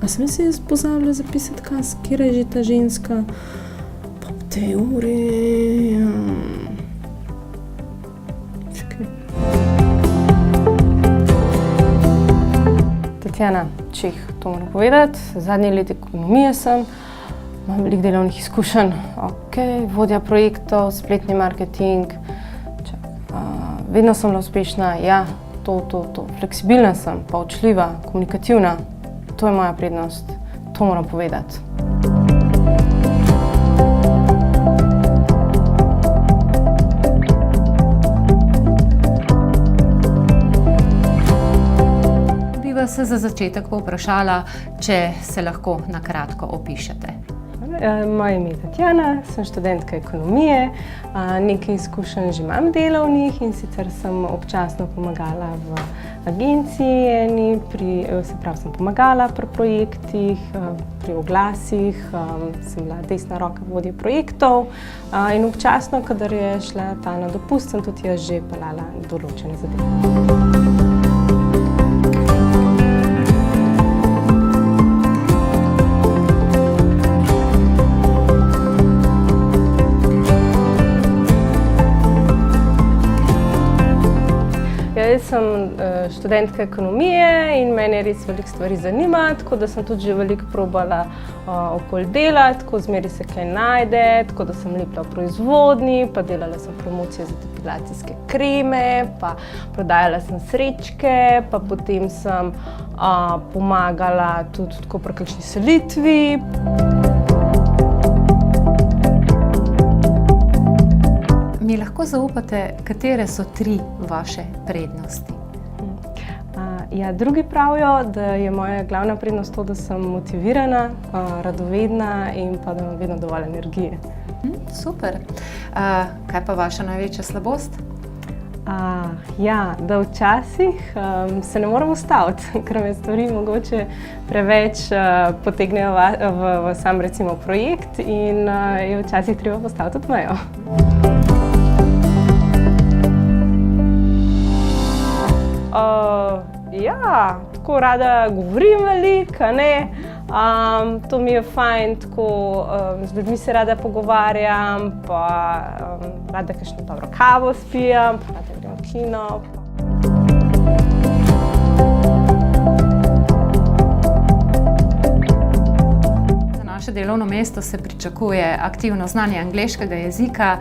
A sem si jaz pozabila zapisati, katera je že ta ženska? Pa v tej uri... Čakaj. Tatjana Čeh, to moram povedati. Zadnji let ekonomije sem. Imam veliko delovnih izkušenj. Vodja projektov, spletni marketing. Vedno sem bila uspešna. Ja, to. Fleksibilna sem, pa učljiva, komunikativna. To je moja prednost. To moram povedati. Bi vas za začetek povprašala, če se lahko na kratko opišete. Moje ime je Tatjana, sem študentka ekonomije, nekaj izkušenj že imam delovnih in sicer sem občasno pomagala v agenciji, sem pomagala pri projektih, pri oglasih, sem bila desna roka vodje projektov in občasno, kadar je šla ta na dopust, sem tudi jaz že peljala določene zadeve. Jaz sem študentka ekonomije in mene res veliko stvari zanima, tako da sem tudi že veliko probala okoli delati, tako zmeri se kaj najde, tako da sem lepila v proizvodnji, pa delala sem promocije za depilacijske kreme, pa prodajala sem srečke, pa potem sem pomagala tudi tako pri kakšni selitvi. Mi lahko zaupate, katere so 3 vaše prednosti? Drugi pravijo, da je moja glavna prednost to, da sem motivirana, radovedna in pa da imam vedno dovolj energije. Super. Kaj pa vaša največja slabost? Da včasih se ne moram ustaviti, ker me stvari mogoče preveč potegnejo v sam recimo projekt in je včasih treba postaviti tudi mejo. Tako rada govorim veliko, to mi je fajn, tako z ljudmi se rada pogovarjam, pa rada kakšno dobro kavo spijem, pa rada grem v kino. Naše delovno mesto se pričakuje aktivno znanje angleškega jezika,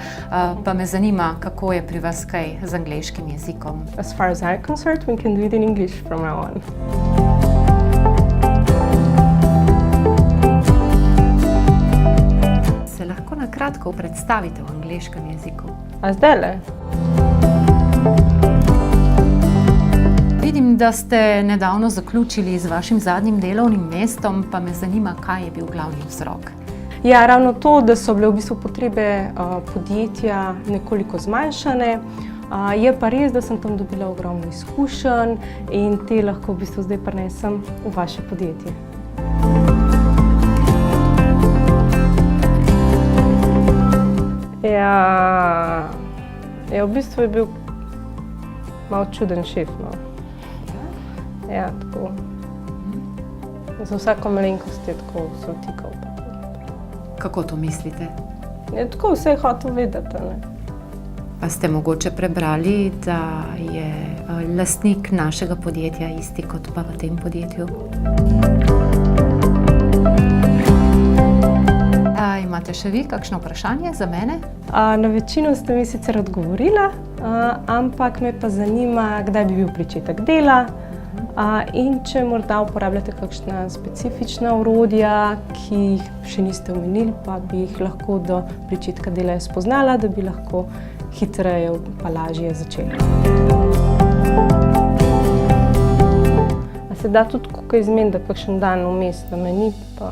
pa me zanima, kako je pri vas kaj z angleškim jezikom. As far as I'm concerned, we can do it in English from now on. Se lahko na kratko predstavite v angleškem jeziku? A zdajle? Vidim, da ste nedavno zaključili z vašim zadnjim delovnim mestom, pa me zanima, kaj je bil glavni vzrok. Ravno to, da so bile v bistvu potrebe podjetja nekoliko zmanjšane. Je pa res, da sem tam dobila ogromno izkušenj in te lahko v bistvu zdaj prinesem v vaše podjetje. V bistvu je bil malo čuden šef. Tako. Za vsako malenkost je tako se vtikal. Kako to mislite? Tako vse je hotel vedeti. Pa ste mogoče prebrali, da je lastnik našega podjetja isti kot pa v tem podjetju? Imate še vi kakšno vprašanje za mene? Na večino ste mi sicer odgovorila, ampak me pa zanima, kdaj bi bil pričetek dela in če morda uporabljate kakšna specifična orodja, ki jih še niste omenili, pa bi jih lahko do pričetka dela spoznala, da bi lahko hitreje pa lažje začeli. A se da tudi kaj izmeniti, da kakšen dan vmes, da me ni pa...